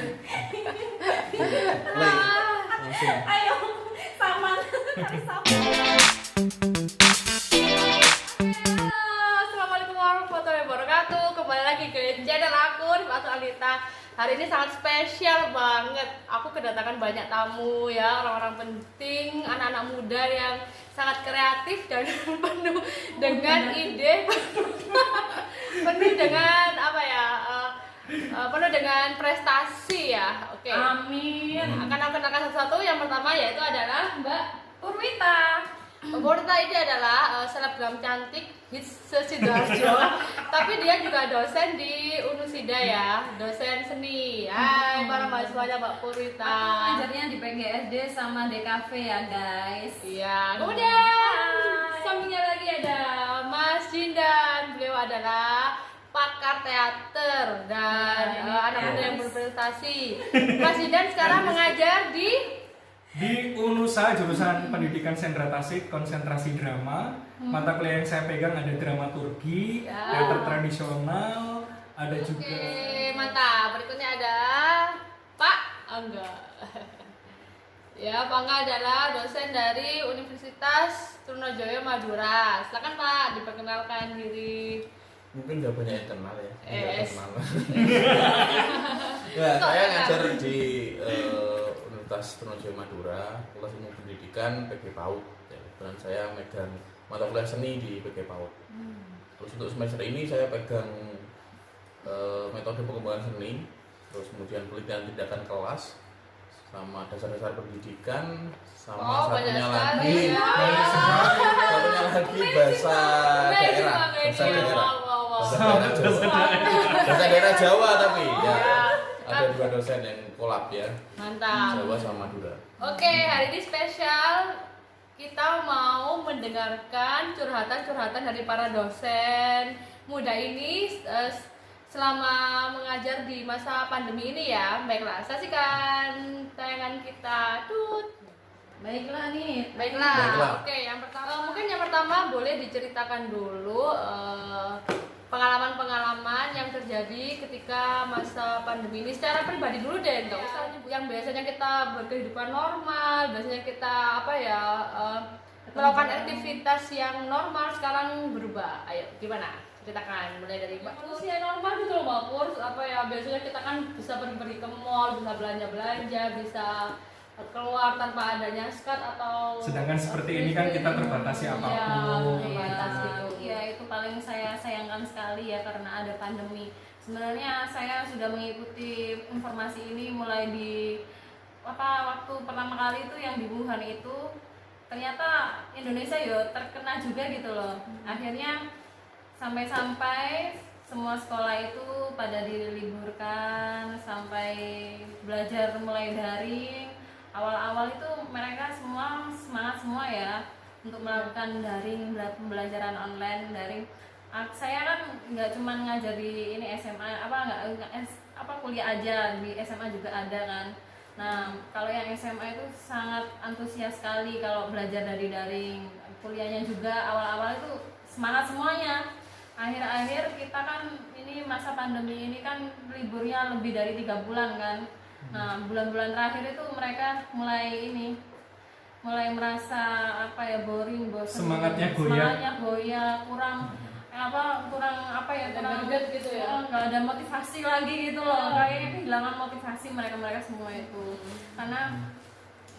Play. Langsung. Ayo, sama. Assalamualaikum warahmatullahi wabarakatuh. Kembali lagi ke channel aku, Rifatu Alita. Hari ini sangat spesial banget. Aku kedatangan banyak tamu ya, orang-orang penting, anak-anak muda yang sangat kreatif dan penuh dengan ide, penuh dengan apa ya? Penuh dengan prestasi ya. Oke. Amin. Akan aku kenalkan satu-satu. Yang pertama yaitu adalah Mbak Purwita. Mbak Purwita ini adalah selebgram cantik hits Sidoarjo. Tapi dia juga dosen di Unusida ya, dosen seni. Hai para mahasiswanya Mbak Purwita. Aku ngajarnya di PGSD sama DKV ya guys. Iya. Kemudian sampingnya lagi ada Mas Jindan. Beliau adalah pakar teater dan anak muda yang berprestasi. Mas Jindan sekarang mengajar di Unusa, jurusan Pendidikan Sendra Tasik, konsentrasi drama. Mata kuliah yang saya pegang ada dramaturgi, teater tradisional, ada juga. Oke, mantap. Berikutnya ada Pak Angga. Ya, Pak Angga adalah dosen dari Universitas Trunojoyo Madura. Silakan Pak, diperkenalkan diri. Mungkin udah banyak yang kenal ya. Es. Ya, saya ngajar di Universitas Trunojoyo Madura, kelas ilmu pendidikan PG PAUD. Ya, kebetulan saya megang mata kuliah seni di PG PAUD. Terus untuk semester ini saya pegang metode pengembangan seni, terus kemudian penelitian tindakan kelas, sama dasar-dasar pendidikan, sama banyak satunya sekali lagi, ya. satunya lagi bahasa daerah, bahasa daerah. Bahasa daerah Jawa tapi ya ada dua dosen yang kolab ya, Mantap. Jawa sama Madura. Oke, hari ini spesial. Kita mau mendengarkan curhatan-curhatan dari para dosen muda ini selama mengajar di masa pandemi ini ya. Baiklah, saksikan tayangan kita. Baiklah nih. Baiklah. Oke, yang pertama mungkin yang pertama boleh diceritakan dulu pengalaman-pengalaman yang terjadi ketika masa pandemi ini secara pribadi dulu deh, nggak usah yang biasanya kita berkehidupan normal, biasanya kita melakukan aktivitas yang normal sekarang berubah. Ayo, gimana? Ceritakan mulai dari manusia normal gitu loh, Mbak Pur. Biasanya kita kan bisa pergi ke mall, bisa belanja-belanja, bisa keluar tanpa adanya skat atau Sedangkan seperti ini kan kita terbatasi apapun. terbatas Iya, gitu. iya, itu paling saya sayangkan sekali ya karena ada pandemi. Sebenarnya saya sudah mengikuti informasi ini mulai di waktu pertama kali itu yang di Wuhan itu, ternyata Indonesia ya terkena juga gitu loh. Akhirnya sampai semua sekolah itu pada diliburkan, sampai belajar mulai daring. Awal-awal itu mereka semua semangat semua ya untuk melakukan daring, pembelajaran online daring. Saya kan nggak cuma ngajar di ini SMA, kuliah aja, di SMA juga ada kan. Nah, kalau yang SMA itu sangat antusias sekali kalau belajar dari daring. Kuliahnya juga awal-awal itu semangat semuanya. Akhir-akhir kita kan ini masa pandemi ini kan liburnya lebih dari 3 bulan kan. Nah, bulan-bulan terakhir itu mereka mulai merasa boring, bosan. Semangatnya goyah, kurang greget gitu ya. Nggak ada motivasi lagi gitu loh. Kayaknya kehilangan motivasi mereka semua itu. Karena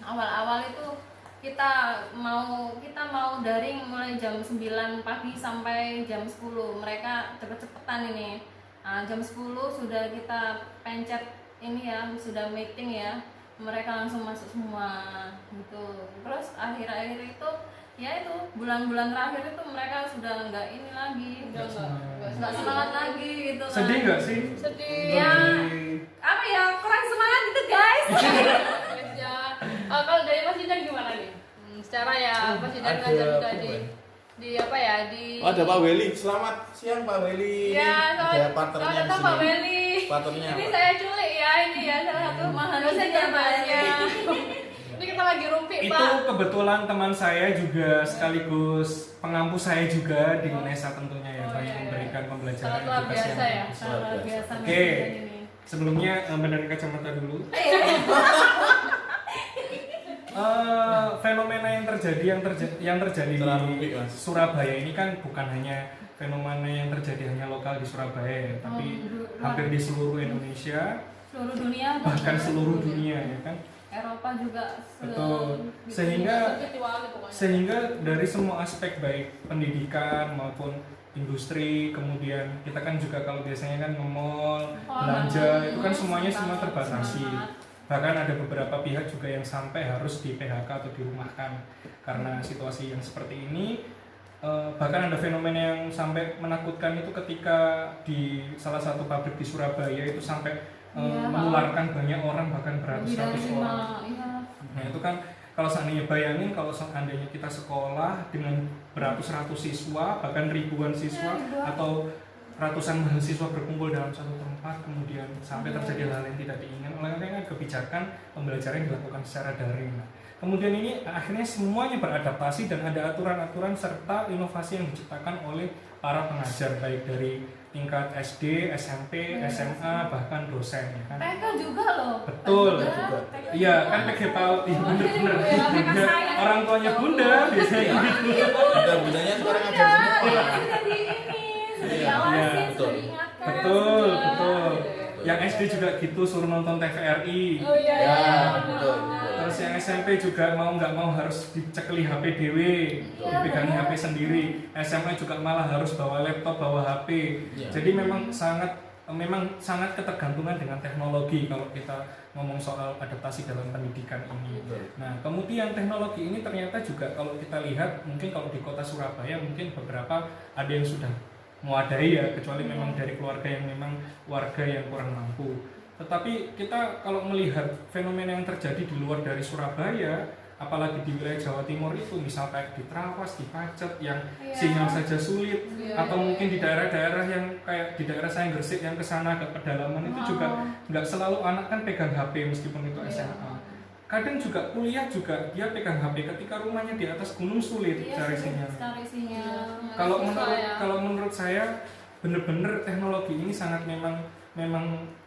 awal-awal itu kita mau daring mulai jam 9 pagi sampai jam 10. Mereka cepet-cepetan ini. Nah, jam 10 sudah kita pencet ini ya, sudah meeting ya, mereka langsung masuk semua gitu. Terus akhir-akhir itu ya itu bulan-bulan terakhir itu mereka sudah nggak ini lagi, udah nggak semangat lagi gitu kan. Sedih nggak sih? Sedih Ya, kurang semangat gitu guys. ya. Kalau dari Mas Jindan gimana nih? Secara ya Mas Jindan ngajar juga di Ada Pak Weli, selamat siang Pak Weli. Ya, Ada partnernya selamat di datang Pak sini. Weli. Partnernya Ini apa? saya culik ya, ini ya salah satu dosen terbaiknya. Ini kita lagi rumpi Itu Pak. kebetulan teman saya juga sekaligus pengampu saya juga di UNESA tentunya ya, Oh, banyak iya, iya. memberikan pembelajaran Sangat luar edukasi biasa yang ya. bagus. Luar biasa Oke. Mas Jindan ini. Sebelumnya benerin kacamata dulu. Fenomena yang terjadi Terlalu di big, Mas. Surabaya ini kan bukan hanya fenomena yang terjadi hanya lokal di Surabaya, tapi hampir di seluruh Indonesia, seluruh dunia, bahkan seluruh dunia ya kan. Eropa juga. Betul. Sehingga dari semua aspek baik pendidikan maupun industri, kemudian kita kan juga kalau biasanya kan nge-mall, belanja itu kan semuanya semua terbatasi. Bahkan ada beberapa pihak juga yang sampai harus di PHK atau dirumahkan karena situasi yang seperti ini. Bahkan ada fenomena yang sampai menakutkan itu ketika di salah satu pabrik di Surabaya itu sampai menularkan banyak orang, bahkan beratus-ratus orang. Nah itu kan kalau seandainya bayangin kalau seandainya kita sekolah dengan beratus-ratus siswa, bahkan ribuan siswa atau ratusan mahasiswa berkumpul dalam satu tempat, kemudian sampai terjadi hal yang tidak diinginkan oleh kebijakan pembelajaran yang dilakukan secara daring. Nah, kemudian ini akhirnya semuanya beradaptasi dan ada aturan-aturan serta inovasi yang diciptakan oleh para pengajar baik dari tingkat SD, SMP, SMA, bahkan dosen ya kan. TK juga loh. Betul. Iya kan PG PAUD, iya bener-bener. Orang tuanya bunda biasanya gitu. Bunda-bundanya sekarang ngajar semua. Sudah di ini, sudah diawasin, betul. sudah diingatkan. Betul, sudah. betul. Yang SD juga gitu, suruh nonton TVRI. Oh iya. Ya, betul. Terus yang SMP juga mau nggak mau harus dicekli HP DW, dipegangi HP sendiri. SMA juga malah harus bawa laptop, bawa HP. Ya. Jadi memang sangat ketergantungan dengan teknologi kalau kita ngomong soal adaptasi dalam pendidikan ini. Betul. Nah, kemudian teknologi ini ternyata juga kalau kita lihat mungkin kalau di kota Surabaya mungkin beberapa ada yang sudah mewadai ya, kecuali memang dari keluarga yang memang warga yang kurang mampu. Tetapi kita kalau melihat fenomena yang terjadi di luar dari Surabaya, apalagi di wilayah Jawa Timur itu, misal kayak di Trawas, di Pacet yang sinyal saja sulit, atau mungkin di daerah-daerah yang kayak di daerah saya Gresik yang kesana ke pedalaman itu juga nggak selalu anak kan pegang HP meskipun itu SMA. Kadang juga kuliah juga dia pegang HP ketika rumahnya di atas gunung sulit cari sinyal. Kalau menurut saya bener-bener teknologi ini sangat memang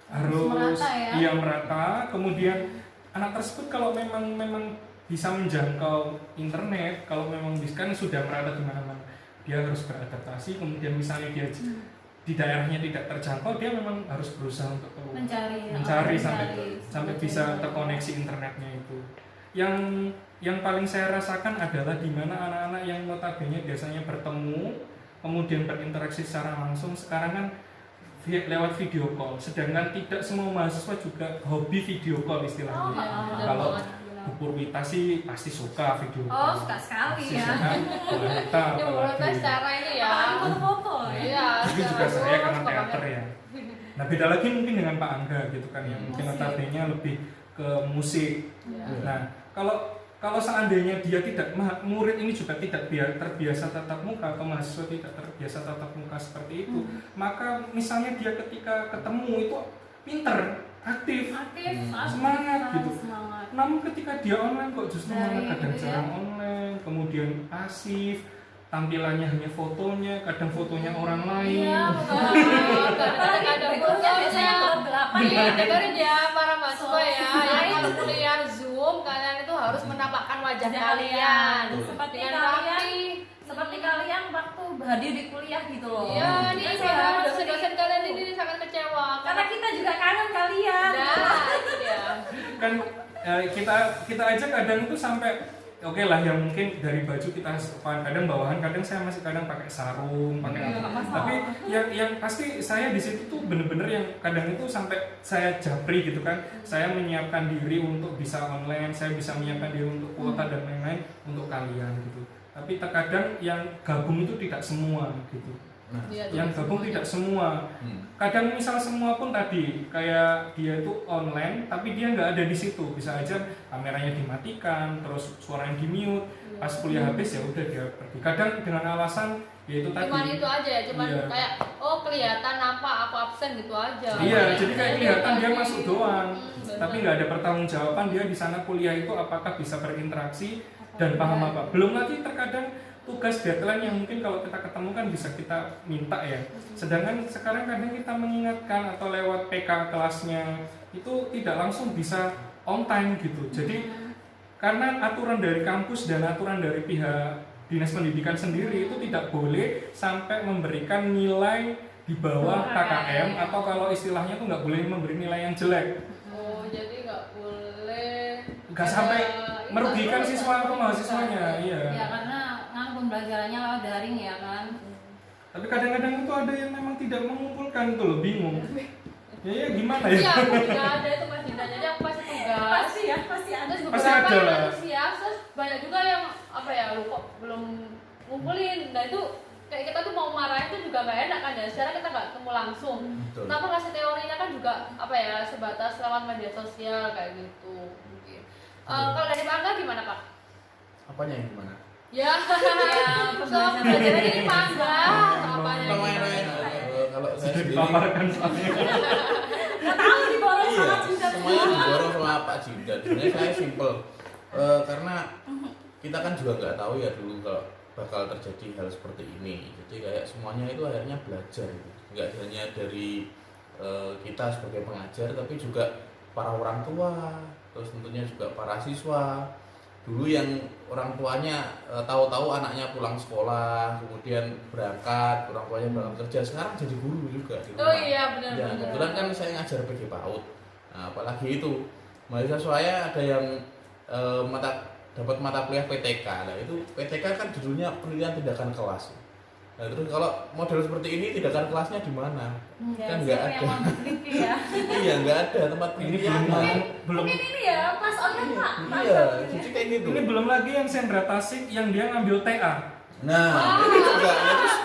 harus merata. Kemudian anak tersebut kalau memang bisa menjangkau internet, kalau memang kan sudah merata di mana-mana, dia harus beradaptasi. Kemudian misalnya dia di daerahnya tidak terjangkau, dia memang harus berusaha untuk mencari sampai bisa terkoneksi internetnya itu. Yang paling saya rasakan adalah di mana anak-anak yang notabene biasanya bertemu kemudian berinteraksi secara langsung sekarang kan lewat video call, sedangkan tidak semua mahasiswa juga hobi video call istilahnya. Kalau Bu Purwita sih pasti suka video call. Suka sekali ya. Wanita apalagi. Secara ini ya. Foto-foto ya. Iya. Tapi juga saya karena teater ya. Nah beda lagi mungkin dengan Pak Angga gitu kan ya. Mungkin notabene lebih ke musik. Nah kalau seandainya dia tidak, murid ini juga tidak terbiasa tatap muka atau mahasiswa tidak terbiasa tatap muka seperti itu, maka misalnya dia ketika ketemu itu pinter, aktif, semangat gitu. Namun ketika dia online kok justru malah kadang jarang online, kemudian pasif, tampilannya hanya fotonya, kadang fotonya orang lain. Kadang ada fotonya. Dengerin ya para mahasiswa ya. Kalau kuliah Zoom kalian itu harus menampakkan wajah kalian. Seperti kalian waktu hadir di kuliah gitu loh. Iya, nih para dosen-dosen kalian ini sangat kecewa. Karena kita juga kangen kalian. Kan kita aja kadang itu sampai oke lah yang mungkin dari baju kita kadang bawahan, kadang saya masih kadang pakai sarung, pakai apa. Tapi yang pasti saya di situ tuh bener-bener yang kadang itu sampai saya japri gitu kan. Saya menyiapkan diri untuk bisa online, saya bisa menyiapkan diri untuk kuota dan lain-lain untuk kalian gitu. Tapi terkadang yang gabung itu tidak semua gitu. Yang gabung tidak semua. Kadang misal semua pun tadi kayak dia itu online tapi dia nggak ada di situ, bisa aja kameranya dimatikan, terus suaranya di mute, pas kuliah habis ya udah dia pergi. Kadang dengan alasan yaitu tadi. Cuman itu aja, kayak kelihatan nampak aku absen gitu aja. Iya, jadi kayak kelihatan dia masuk doang, tapi nggak ada pertanggungjawaban dia di sana kuliah itu apakah bisa berinteraksi dan paham apa. Belum lagi terkadang tugas deadline yang mungkin kalau kita ketemu kan bisa kita minta ya. Sedangkan sekarang kadang kita mengingatkan atau lewat PK kelasnya itu tidak langsung bisa on time gitu. Jadi karena aturan dari kampus dan aturan dari pihak Dinas Pendidikan sendiri itu tidak boleh sampai memberikan nilai di bawah KKM atau kalau istilahnya tuh nggak boleh memberi nilai yang jelek. Oh, jadi nggak boleh. Nggak sampai merugikan siswa atau mahasiswanya, iya. Ya karena pembelajarannya lewat daring ya kan. Tapi kadang-kadang itu ada yang memang tidak mengumpulkan tuh loh, bingung. Ya gimana ya? Iya, aku juga ada itu Mas Dinda. Jadi aku pasti tugas. Pasti ya, pasti ada. Terus Pasti beberapa ada yang lah. antusias, terus banyak juga yang apa ya, lu kok belum ngumpulin. Nah itu kayak kita tuh mau marahin tuh juga nggak enak kan ya. Secara kita nggak ketemu langsung. Betul. Kenapa ngasih teorinya kan juga apa ya, sebatas lewat media sosial kayak gitu. Mungkin. Kalau dari Pak Angga gimana Pak? Apanya yang gimana? Ya, soal pembelajaran ini Pak Angga. Apanya? Kalau main-main, kalau saya Sudah sendiri dipaparkan soalnya. Nggak tahu diborong iya, sama Jindan semuanya semua. diborong sama Pak Jindan. Sebenarnya saya simple. Karena kita kan juga nggak tahu ya dulu kalau bakal terjadi hal seperti ini. Jadi kayak semuanya itu akhirnya belajar, nggak hanya dari kita sebagai pengajar, tapi juga para orang tua, terus tentunya juga para siswa. Dulu yang orang tuanya tahu-tahu anaknya pulang sekolah, kemudian berangkat, orang tuanya berangkat kerja, sekarang jadi guru juga di Oh rumah. iya Ya, benar-benar. kebetulan kan saya ngajar PG PAUD. Nah, apalagi itu mahasiswa saya ada yang dapat mata kuliah PTK. Nah, itu PTK kan judulnya penelitian tindakan kelas. Nah, terus kalau model seperti ini tindakan kelasnya di mana? Kan nggak siapa yang ada. mau diteliti ya. Iya, nggak ada tempat Ini penelitian. belum Mungkin ini ya, pas online Pak. Iya, jadi kayak gitu. ini belum lagi yang Sendra Tasik yang dia ngambil TA. Nah, ini juga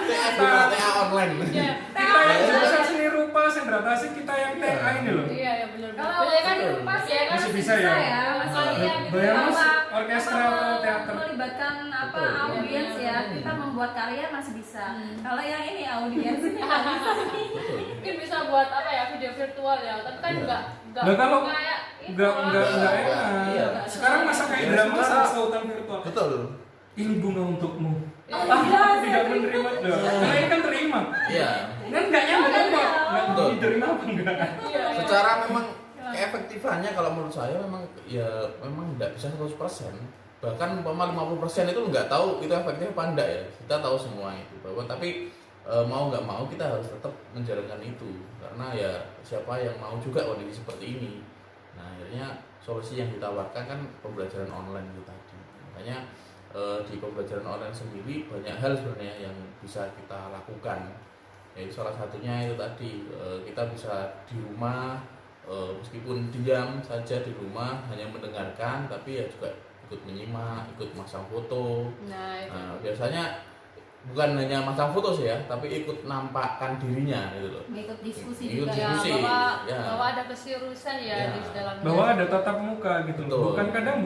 itu TA online. Iya. Kita yang jurusan seni rupa Sendra Tasik, kita yang TA ini loh. Iya, ya benar. Kalau Biasanya kan betul. pas ya kan Masih bisa ya? Masalah ya gitu. Bayar Mas, Bahwa orkestra apa, atau teater? melibatkan apa Betul. audiens ya, kita membuat karya masih bisa. Kalau yang ini audiens ini nggak bisa. Betul. mungkin bisa buat apa ya, video virtual ya, tapi kan Iya. enggak Nah, kalau kayak itu Enggak Iya. enak. Sekarang masa kayak drama sama sautan virtual. Betul. Ini bunga untukmu. Iya. Aku tidak menerima. Karena ini kan terima. Iya. Kan enggak nyambung kok. Enggak Betul. diterima apa enggak? Iya, iya. Secara memang keefektifannya kalau menurut saya memang tidak bisa 100%. Bahkan umpama 50% itu nggak tahu itu efektif apa enggak ya. Kita tahu semua itu bahwa tapi mau nggak mau kita harus tetap menjalankan itu karena ya siapa yang mau juga kondisi seperti ini. Nah akhirnya solusi yang ditawarkan kan pembelajaran online itu tadi. Makanya di pembelajaran online sendiri banyak hal sebenarnya yang bisa kita lakukan. Yaitu salah satunya itu tadi kita bisa di rumah meskipun diam saja di rumah hanya mendengarkan tapi ya juga ikut menyimak, ikut masang foto. Nah, itu. Nah, biasanya bukan hanya masang foto sih ya, tapi ikut nampakkan dirinya gitu loh. Ikut diskusi Ikut juga Ya, ya. diskusi. bahwa, ya. bahwa ada keseriusan ya, Ya. di dalamnya. Bahwa ada tatap muka gitu Betul. loh.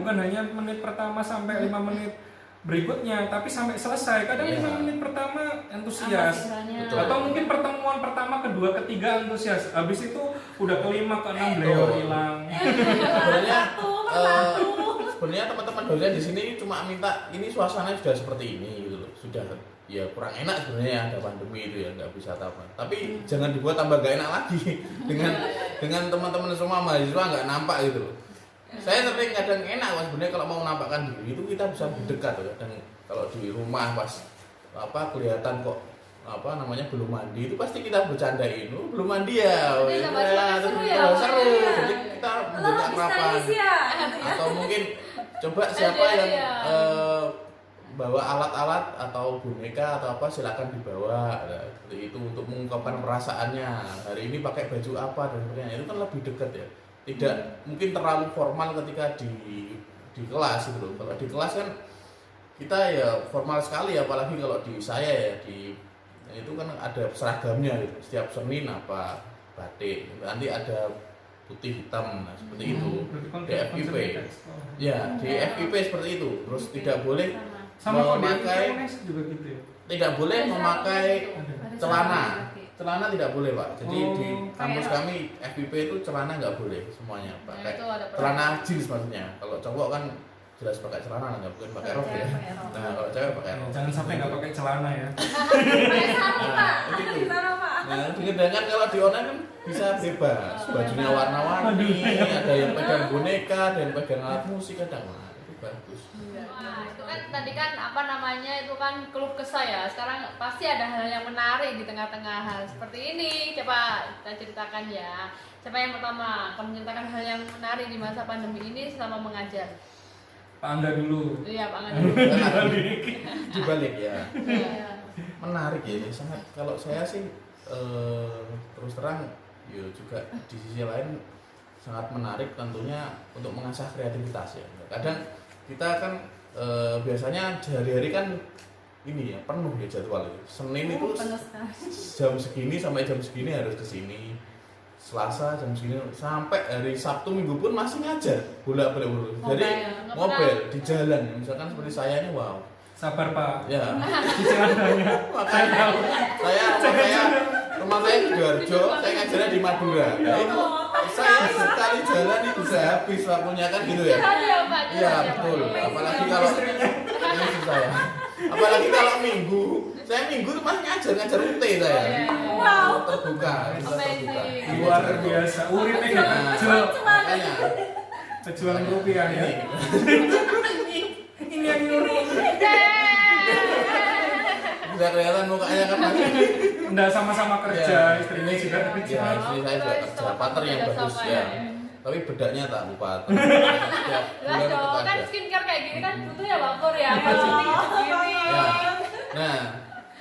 Bukan hanya menit pertama sampai 5 menit berikutnya, tapi sampai selesai. Kadang Iya. 5 menit pertama Apa antusias. sisanya? Betul. Atau mungkin pertemuan pertama, kedua, ketiga antusias. Habis itu udah kelima, keenam beliau Betul. hilang. Sebenarnya sebenarnya teman-teman dosen di sini cuma minta ini suasana sudah seperti ini gitu loh. Sudah ya kurang enak sebenarnya ada pandemi itu ya nggak bisa tapan. Tapi jangan dibuat tambah gak enak lagi dengan teman-teman semua mahasiswa nggak nampak gitu loh. Saya sering kadang enak mas sebenarnya kalau mau menampakkan diri itu kita bisa berdekat loh. Dan kalau di rumah pas kelihatan kok belum mandi itu pasti kita bercandain belum mandi ya. Jadi sama-sama seru ya, Seru. Iya. Jadi kita Lo membuka habis harapan nangis ya. atau mungkin coba siapa yang bawa alat-alat atau boneka atau apa silakan dibawa. Nah, seperti itu untuk mengungkapkan perasaannya hari ini pakai baju apa dan sebagainya itu kan lebih dekat ya tidak mungkin terlalu formal ketika di kelas gitu loh. Kalau di kelas kan kita ya formal sekali apalagi kalau di saya ya itu kan ada seragamnya gitu. Setiap Senin apa batik nanti ada putih hitam nah seperti itu di FIP ya di FIP seperti itu terus tidak boleh Sama kok di memakai FIP juga gitu ya. tidak boleh memakai Ada celana seragam. celana tidak boleh pak jadi Oh, di kampus kayak- kami FIP itu celana nggak boleh semuanya Nah, pakai itu ada celana jeans maksudnya kalau cowok kan jelas pakai celana, nggak mungkin pakai rok ya. Pakai rok. Nah kalau cewek pakai rok. Jangan sampai nggak pakai celana ya. Pakai sarung Pak. Gitu. Di sana Pak. Nah, sedangkan kalau di online kan bisa bebas, bajunya warna-warni, ada yang pegang boneka, ada yang pegang alat musik, kadang itu bagus. Wah, itu kan tadi kan apa namanya itu kan keluh kesah ya. Sekarang pasti ada hal yang menarik di tengah-tengah hal seperti ini. Coba kita ceritakan ya. Siapa yang pertama akan menceritakan hal yang menarik di masa pandemi ini selama mengajar? Pak Angga dulu. Iya, Pak Angga. Dibalik ya, Iya. menarik ya, ini sangat. Kalau saya sih terus terang, ya juga di sisi lain sangat menarik tentunya untuk mengasah kreativitas ya. Kadang kita kan biasanya sehari-hari kan ini ya penuh ya jadwal. Senin itu Penuh sekali. jam segini sampai jam segini harus kesini, Selasa jam segini sampai hari Sabtu Minggu pun masih ngajar bolak-balik urus. Jadi Nggak mobil di jalan, misalkan seperti saya ini, wow. Sabar Pak. Ya, Cicilan banyak. makanya rumah saya di Sidoarjo, saya ngajarnya di Madura. Nah, itu saya sekali jalan itu bisa habis waktunya kan gitu ya. Iya, Pak. Iya betul. Apalagi kalau ini sih saya. Apalagi kalau minggu, saya minggu tuh masih ngajar UT saya. Wow. Terbuka, bisa terbuka. Amazing. Luar biasa. Uritnya Nah, kecil. makanya Pejuang rupiah ya. Ini yang nyuruh. bisa kelihatan mukanya kan masih. Enggak sama-sama kerja, istrinya ini juga kerja. Ya, istri saya juga kerja, pater yang bagus ya. Tapi bedaknya tak lupa. Lah cowok kan skincare kayak gini kan butuh ya Bang Pur ya. Gini. Ya. Nah,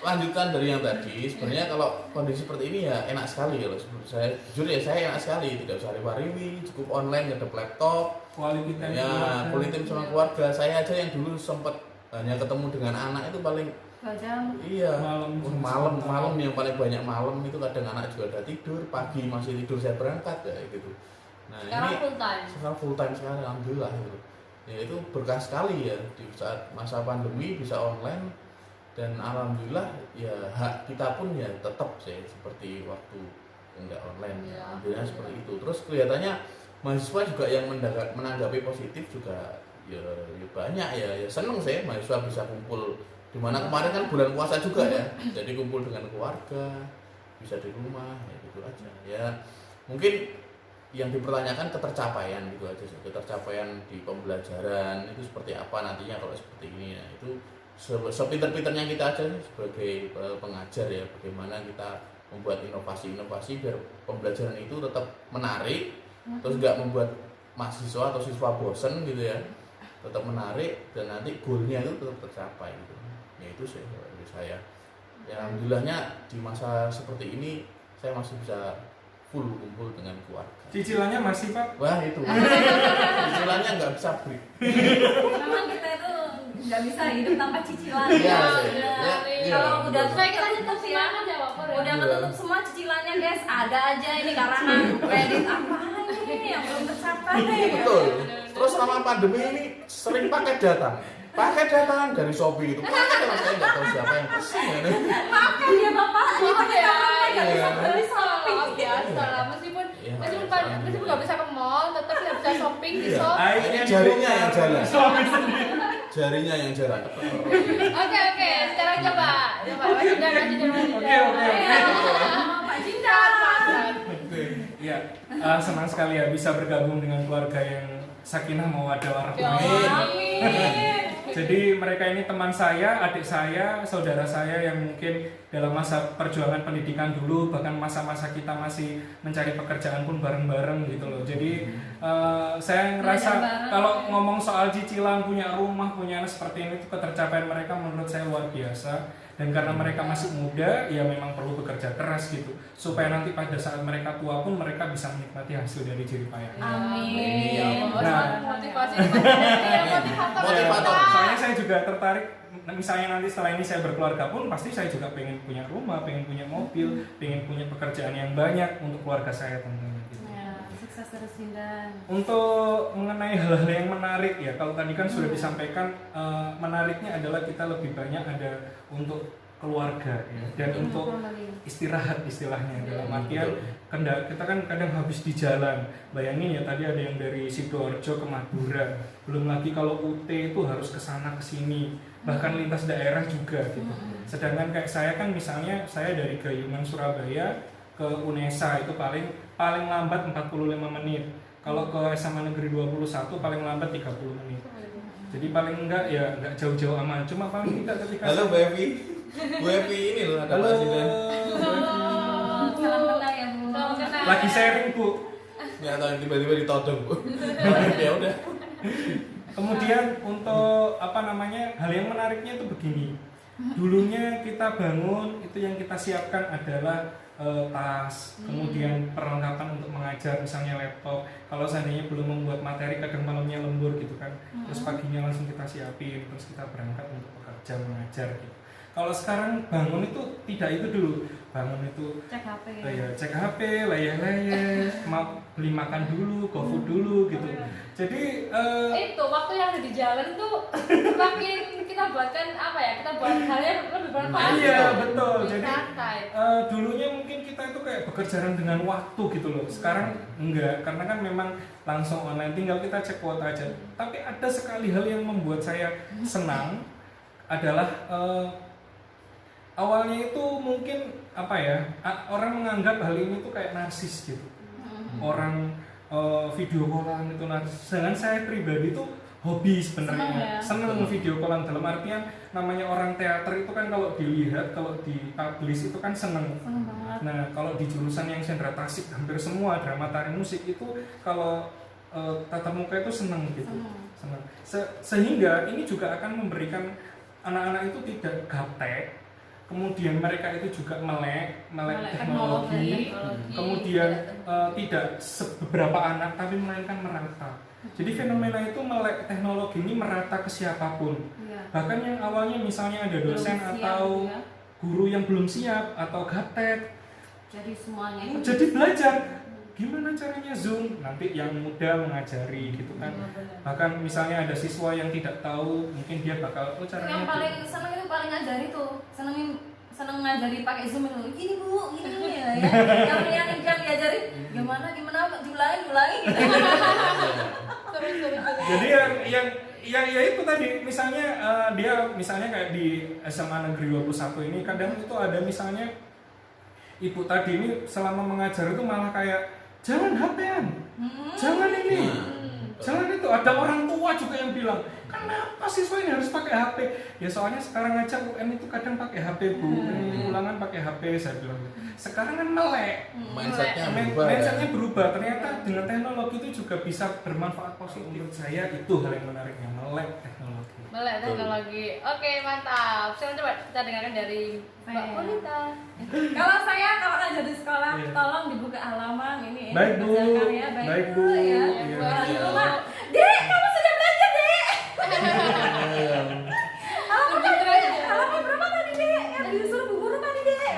lanjutan dari yang tadi, sebenarnya kalau kondisi seperti ini ya enak sekali kalau saya jujur ya, saya enak sekali, tidak usah riwa-riwi, cukup online, ada laptop. Quality time. Ya, quality time sama keluarga. Saya aja yang dulu sempat hanya ketemu dengan anak itu paling 2 jam. iya Malam. yang paling banyak malam itu, kadang anak juga udah tidur, pagi masih tidur saya berangkat ya gitu. Nah, Sekarang ini full time. sekarang full time sekarang alhamdulillah gitu. Ya itu berkah sekali ya di saat masa pandemi bisa online, dan alhamdulillah ya hak kita pun ya tetap sih seperti waktu enggak online. Ya, Alhamdulillah seperti itu. Terus kelihatannya mahasiswa juga yang menanggapi positif juga ya banyak ya seneng sih mahasiswa bisa kumpul. Dimana kemarin kan bulan puasa juga ya, jadi kumpul dengan keluarga, bisa di rumah, ya gitu aja. Ya mungkin yang dipertanyakan ketercapaian gitu aja, ketercapaian di pembelajaran itu seperti apa nantinya kalau seperti ini ya. Itu sepinter-pinternya kita aja nih sebagai pengajar ya, bagaimana kita membuat inovasi-inovasi biar pembelajaran itu tetap menarik, terus nggak membuat mahasiswa atau siswa bosen gitu ya, tetap menarik dan nanti goalnya itu tetap tercapai gitu. Ya itu sih dari saya. Ya alhamdulillahnya di masa seperti ini saya masih bisa full kumpul dengan keluarga. Cicilannya masih Pak? Wah itu, cicilannya nggak bisa break. Memang kita itu nggak bisa hidup tanpa cicilan. Iya, Ya, iya. kalau udah Saya kita ketutup tutup ya, aja Bang Pur ya. udah ketutup semua cicilannya guys, ada aja ini karangan kredit apa ini yang belum tercapai. Betul. Terus selama pandemi ini sering pakai datang dari Shopee itu. Pakai saya nggak tahu siapa yang pesen ya. Makan ya bapak, Maaf ya. nggak bisa beli shopping. Biasa lah, meskipun Iya. nggak bisa ke mall, tetap kita bisa shopping di Iya. shop. Ini jarinya yang jalan. Jarinya yang jalan. Oke, sekarang coba Mas Jinda. Oke. Pak Jinda. Iya, senang sekali ya bisa bergabung dengan keluarga yang sakinah mawaddah warahmah. Amin. Jadi mereka ini teman saya, adik saya, saudara saya yang mungkin dalam masa perjuangan pendidikan dulu, bahkan masa-masa kita masih mencari pekerjaan pun bareng-bareng gitu loh. Jadi saya ngerasa kalau ngomong soal cicilan, punya rumah, punya anak seperti ini, itu ketercapaian mereka menurut saya luar biasa. Dan karena mereka masih muda, ya memang perlu bekerja keras gitu, supaya nanti pada saat mereka tua pun mereka bisa menikmati hasil dari jerih payahnya. Amin. Motivasi. Motivator. Soalnya saya juga tertarik, misalnya nanti setelah ini saya berkeluarga pun pasti saya juga pengen punya rumah, pengen punya mobil, pengen punya pekerjaan yang banyak untuk keluarga saya tentunya gitu. Ya, sukses terus Jinda. Untuk mengenai hal-hal yang menarik ya, kalau tadi kan sudah disampaikan, menariknya adalah kita lebih banyak ada untuk keluarga ya. Dan untuk istirahat istilahnya dalam artian kita kan kadang habis di jalan, bayangin ya tadi ada yang dari Sidoarjo ke Madura, belum lagi kalau UT itu harus ke sana ke sini, bahkan lintas daerah juga gitu. Sedangkan kayak saya kan misalnya saya dari Gayungan Surabaya ke UNESA itu paling lambat 45 menit. Kalau ke SMA Negeri 21 paling lambat 30 menit. Jadi paling enggak ya enggak jauh-jauh aman. Cuma paling tidak ketika Halo Bu Evi. Bu Evi ini loh ada Pak Zidan. Salam kenal ya Bu. Salam kenal. Lagi sharing Bu. Nggak tahu tiba-tiba ditodong Bu. Ya udah. Kemudian untuk hal yang menariknya itu begini. Dulunya kita bangun itu yang kita siapkan adalah tas, kemudian perlengkapan untuk mengajar, misalnya laptop. Kalau seandainya belum membuat materi, kadang malamnya lembur gitu kan. Terus paginya langsung kita siapin, terus kita berangkat untuk bekerja mengajar gitu. Kalau sekarang bangun itu tidak itu dulu, bangun itu Cek HP. cek HP, layah-layah, mau beli makan dulu, GoFood dulu gitu. Jadi Itu waktu yang ada di jalan tuh semakin kita buatkan kita buat hal yang lebih bermanfaat. iya betul. Lebih Jadi santai. dulunya mungkin kita itu kayak bekerjaan dengan waktu gitu loh. Sekarang enggak, karena kan memang langsung online, tinggal kita cek kuota aja. Tapi ada sekali hal yang membuat saya senang adalah awalnya itu mungkin orang menganggap hal ini tuh kayak narsis gitu. Orang video callan itu narsis. Sedangkan saya pribadi tuh hobi sebenarnya. Seneng video callan, dalam artian namanya orang teater itu kan kalau dilihat, kalau dipublish itu kan seneng. Nah, kalau di jurusan yang Sendra Tasik hampir semua drama tari musik itu kalau tatap muka itu seneng gitu. Seneng. Sehingga ini juga akan memberikan anak-anak itu tidak gaptek. Kemudian mereka itu juga melek teknologi. Kemudian tidak beberapa anak tapi melainkan merata. Jadi fenomena itu melek teknologi ini merata ke siapapun. Bahkan yang awalnya misalnya ada dosen atau guru yang belum siap atau gaptek, Jadi semuanya itu jadi belajar gimana caranya Zoom, nanti yang muda mengajari gitu kan. Bahkan misalnya ada siswa yang tidak tahu, mungkin dia bakal caranya yang paling seneng itu paling ngajari tuh, seneng ngajari pakai Zoom itu. Gini Bu, gini ya. yang diajari gimana diulangi gitu. Seru. Jadi yang ya itu tadi misalnya dia misalnya kayak di SMA Negeri 21 ini kadang itu ada misalnya ibu tadi ini selama mengajar itu malah kayak jangan HP-an, jangan ini, jangan itu. Ada orang tua juga yang bilang, kenapa siswa ini harus pakai HP? Ya soalnya sekarang aja UN itu kadang pakai HP Bu, ulangan pakai HP, saya bilang. Sekarang kan melek, mindsetnya berubah. Ternyata dengan teknologi itu juga bisa bermanfaat positif. Menurut saya itu hal yang menariknya, melek teknologi. Melek teknologi. Oke, mantap. Sekarang coba kita dengarkan dari Mbak Polita. Kalau ngajar di sekolah, tolong dibuka halaman ini. Baik Bu, karya, baik Bu. Ya. Iya. Orang di rumah, Dek, kamu sudah belajar Dek. Halaman berapa tadi Dek? Yang disuruh bu guru tadi Dek.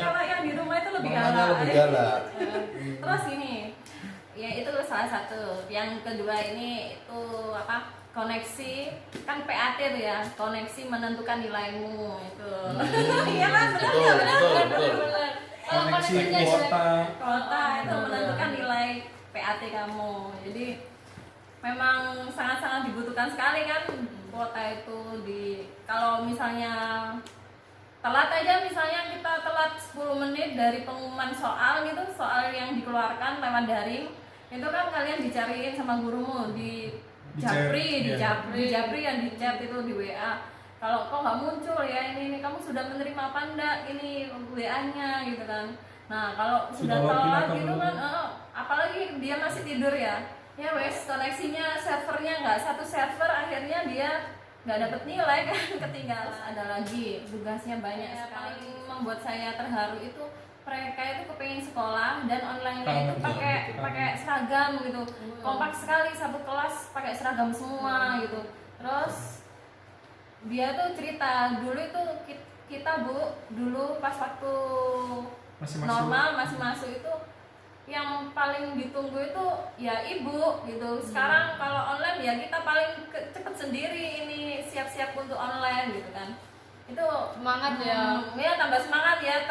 Kalau yang di rumah itu lebih galak. Terus ini, ya itu salah satu. Yang kedua ini itu koneksi, kan PAT itu ya, koneksi menentukan nilaimu itu. Iya kan, benar. Koneksi Kuota itu menentukan nilai PAT kamu. Jadi memang sangat-sangat dibutuhkan sekali kan kuota itu kalau misalnya telat aja, misalnya kita telat 10 menit dari pengumuman soal gitu, soal yang dikeluarkan lewat daring, itu kan kalian dicariin sama gurumu di Japri yang di chat itu di WA. Kalau kok nggak muncul ya ini kamu sudah menerima apa enggak ini WA-nya gitu kan. Nah kalau sudah telat gitu kan, apalagi dia masih tidur ya wes koneksinya servernya nggak satu server, akhirnya dia nggak dapet nilai kan, ketinggalan. Ada lagi tugasnya banyak sekali. Membuat saya terharu itu mereka itu kepengen sekolah dan online-nya itu pakai seragam gitu, kompak sekali, satu kelas pakai seragam semua gitu. Terus dia tuh cerita dulu itu kita Bu, dulu pas waktu masih masuk itu yang paling ditunggu itu ya ibu gitu. Sekarang kalau online ya kita paling cepet sendiri ini siap-siap untuk online gitu kan. Itu Semangat ya. Ya tambah semangat ya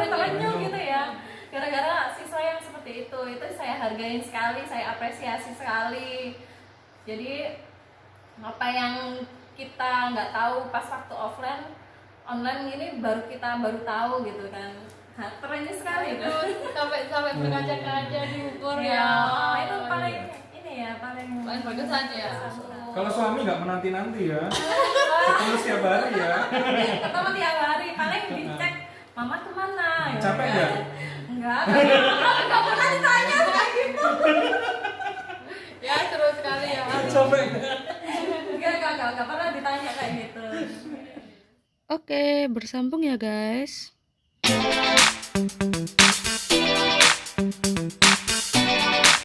terenyuh gitu ya. Gara-gara siswa yang seperti itu saya hargain sekali, saya apresiasi sekali. Jadi apa yang kita nggak tahu pas waktu offline, online ini baru tahu gitu kan. Terenyuh sekali Itu sampai berkaca-kaca diukur ya. ya. Itu paling ini ya paling bagusan ya. Kalau suami nggak menanti-nanti ya, ketemu setiap hari ya. Ketemu tiap hari, paling dicek mama kemana. Capek nggak? Enggak pernah ditanya kayak gitu. Ya seru sekali ya. Capek. Enggak pernah ditanya kayak gitu. Oke, bersambung ya guys.